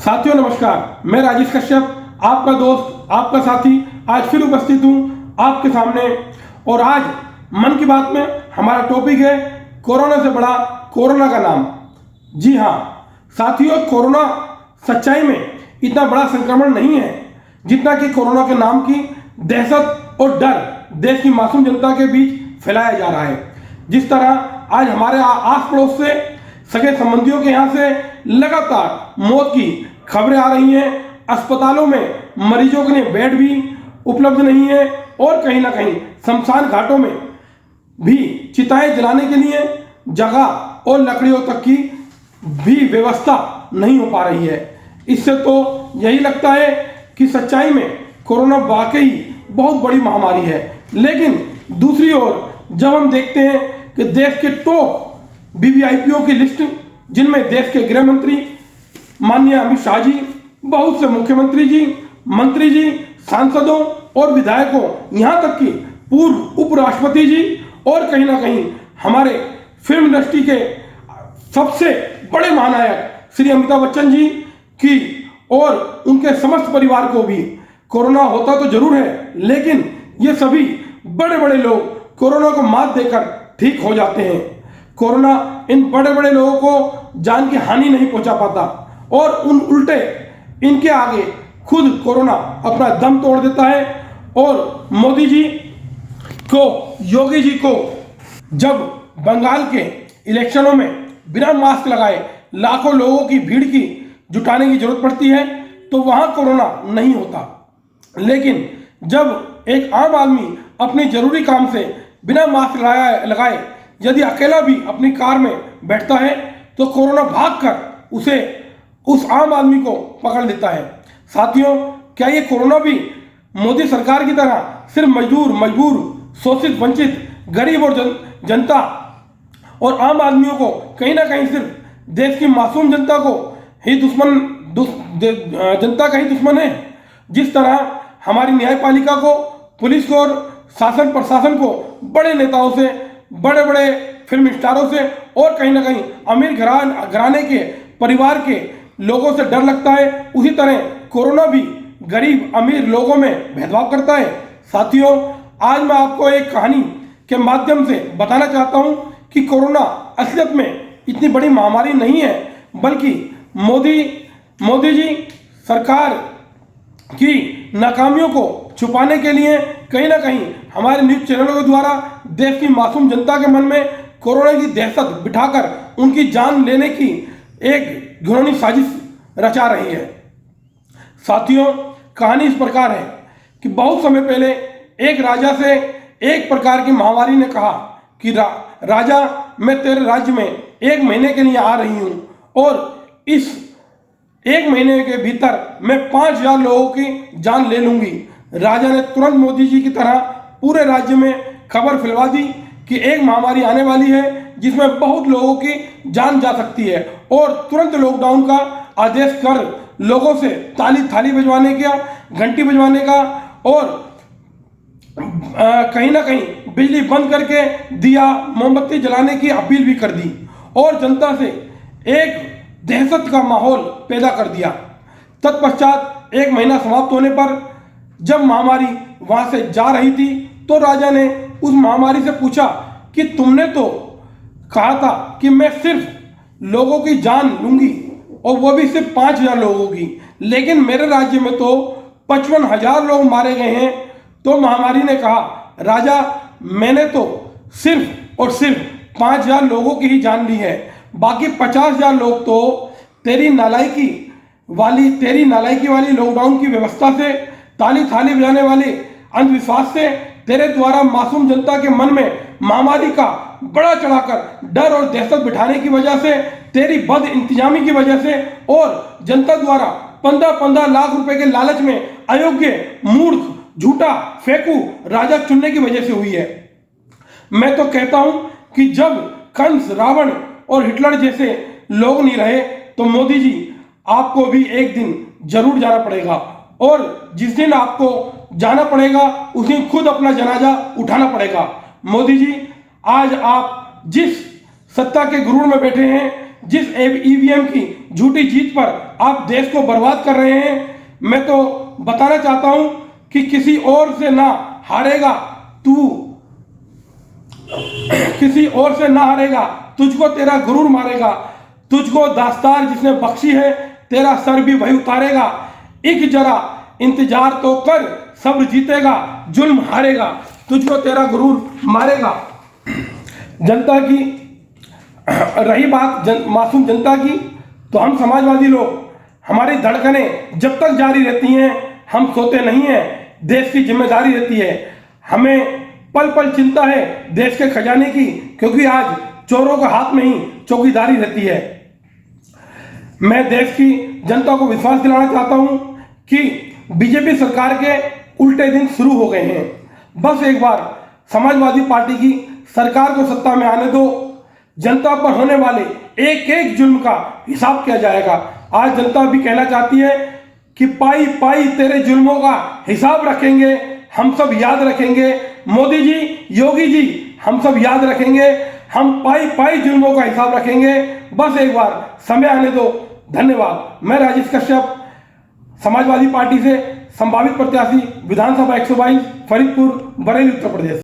साथियों नमस्कार, मैं राजेश कश्यप आपका दोस्त आपका साथी आज फिर उपस्थित हूं आपके सामने। और आज मन की बात में हमारा टॉपिक है कोरोना से बड़ा कोरोना का नाम। जी हाँ साथियों, कोरोना सच्चाई में इतना बड़ा संक्रमण नहीं है जितना कि कोरोना के नाम की दहशत और डर देश की मासूम जनता के बीच फैलाया जा रहा है। जिस तरह आज हमारे आस पड़ोस से सगे संबंधियों के यहाँ से लगातार मौत की खबरें आ रही हैं, अस्पतालों में मरीजों के लिए बेड भी उपलब्ध नहीं है और कहीं ना कहीं शमशान घाटों में भी चिताएं जलाने के लिए जगह और लकड़ियों तक की भी व्यवस्था नहीं हो पा रही है। इससे तो यही लगता है कि सच्चाई में कोरोना वाकई बहुत बड़ी महामारी है। लेकिन दूसरी ओर जब हम देखते हैं कि देश के टॉप वीवीआईपीओ की लिस्ट, जिनमें देश के गृह मंत्री माननीय अमित शाह जी, बहुत से मुख्यमंत्री जी, मंत्री जी, सांसदों और विधायकों, यहाँ तक कि पूर्व उपराष्ट्रपति जी और कहीं ना कहीं हमारे फिल्म इंडस्ट्री के सबसे बड़े महानायक श्री अमिताभ बच्चन जी की और उनके समस्त परिवार को भी कोरोना होता तो जरूर है, लेकिन ये सभी बड़े बड़े लोग कोरोना को मात देकर ठीक हो जाते हैं। कोरोना इन बड़े बड़े लोगों को जान की हानि नहीं पहुंचा पाता और उन उल्टे इनके आगे खुद कोरोना अपना दम तोड़ देता है। और मोदी जी को, योगी जी को जब बंगाल के इलेक्शनों में बिना मास्क लगाए लाखों लोगों की भीड़ की जुटाने की जरूरत पड़ती है तो वहां कोरोना नहीं होता, लेकिन जब एक आम आदमी अपने जरूरी काम से बिना मास्क लगाए यदि अकेला भी अपनी कार में बैठता है तो कोरोना भागकर उस आम आदमी को पकड़ लेता है। साथियों, क्या ये कोरोना भी मोदी सरकार की तरह सिर्फ मजबूर, शोषित, वंचित, गरीब और जनता और आम आदमियों को कहीं ना कहीं सिर्फ देश की मासूम जनता को ही जनता का ही दुश्मन है? जिस तरह हमारी न्यायपालिका को, पुलिस को और शासन प्रशासन को बड़े नेताओं से, बड़े बड़े फिल्म स्टारों से और कहीं ना कहीं अमीर घराने के परिवार के लोगों से डर लगता है, उसी तरह कोरोना भी गरीब अमीर लोगों में भेदभाव करता है। साथियों, आज मैं आपको एक कहानी के माध्यम से बताना चाहता हूं कि कोरोना असलियत में इतनी बड़ी महामारी नहीं है, बल्कि मोदी जी सरकार की नाकामियों को छुपाने के लिए कहीं ना कहीं हमारे न्यूज चैनलों के द्वारा देश की मासूम जनता के मन में कोरोना की दहशत बिठाकर उनकी जान लेने की एक घिनौनी साजिश रचा रही है। साथियों, कहानी इस प्रकार है कि बहुत समय पहले एक राजा से एक प्रकार की महामारी ने कहा कि राजा, मैं तेरे राज्य में 1 महीने के लिए आ रही हूं और इस 1 महीने के भीतर मैं 5000 लोगों की जान ले लूंगी। राजा ने तुरंत मोदी जी की तरह पूरे राज्य में खबर फैलवा दी कि एक महामारी आने वाली है जिसमें बहुत लोगों की जान जा सकती है, और तुरंत लॉकडाउन का आदेश कर लोगों से थाली बजवाने का, घंटी बजवाने का और कहीं ना कहीं बिजली बंद करके दिया मोमबत्ती जलाने की अपील भी कर दी और जनता से एक दहशत का माहौल पैदा कर दिया। तत्पश्चात 1 महीना समाप्त होने पर जब महामारी वहां से जा रही थी तो राजा ने उस महामारी से पूछा कि तुमने तो कहा था कि मैं सिर्फ लोगों की जान लूंगी और वो भी सिर्फ 5000 लोगों की, लेकिन मेरे राज्य में तो 55,000 लोग मारे गए हैं। तो महामारी ने कहा, राजा, मैंने तो सिर्फ और सिर्फ 5000 लोगों की ही जान ली है, बाकी 50,000 लोग तो तेरी नालायकी वाली लॉकडाउन की व्यवस्था से, थाली बजाने वाले अंधविश्वास से, तेरे द्वारा मासूम जनता के मन में महामारी का बड़ा चढ़ाकर डर और दहशत बिठाने की वजह से, तेरी बद इंतजामी की वजह से और जनता द्वारा 15 लाख रुपए के लालच में अयोग्य, मूर्ख, झूठा, फेंकू राजा चुनने की वजह से हुई है। मैं तो कहता हूं कि जब कंस, रावण और हिटलर जैसे लोग नहीं रहे तो मोदी जी आपको भी एक दिन जरूर जाना पड़ेगा, और जिस दिन आपको जाना पड़ेगा उस दिन खुद अपना जनाजा उठाना पड़ेगा। मोदी जी, आज आप जिस सत्ता के गुरूर में बैठे हैं, जिस ईवीएम की झूठी जीत पर आप देश को बर्बाद कर रहे हैं। मैं तो बताना चाहता हूं कि किसी और से ना हारेगा तू, किसी और से ना हारेगा, तुझको तेरा गुरूर मारेगा, तुझको दास्तार जिसने बख्शी है तेरा सर भी वही उतारेगा। एक जरा इंतजार तो कर, सब्र जीतेगा, जुल्म हारेगा, तुझको तेरा गुरूर मारेगा। जनता की रही बात मासूम जनता की, तो हम समाजवादी लोग, हमारी धड़कनें जब तक जारी रहती हैं हम सोते नहीं हैं। देश की जिम्मेदारी रहती है, हमें पल पल चिंता है देश के खजाने की, क्योंकि आज चोरों के हाथ में ही चौकीदारी रहती है। मैं देश की जनता को विश्वास दिलाना चाहता हूं कि बीजेपी सरकार के उल्टे दिन शुरू हो गए हैं। बस एक बार समाजवादी पार्टी की सरकार को सत्ता में आने दो, जनता पर होने वाले एक एक जुल्म का हिसाब किया जाएगा। आज जनता भी कहना चाहती है कि पाई पाई तेरे जुल्मों का हिसाब रखेंगे, हम सब याद रखेंगे। मोदी जी, योगी जी, हम सब याद रखेंगे, हम पाई पाई जुल्मों का हिसाब रखेंगे। बस एक बार समय आने दो। धन्यवाद। मैं राजेश कश्यप, समाजवादी पार्टी से संभावित प्रत्याशी, विधानसभा 122, फरीदपुर, बरेली, उत्तर प्रदेश।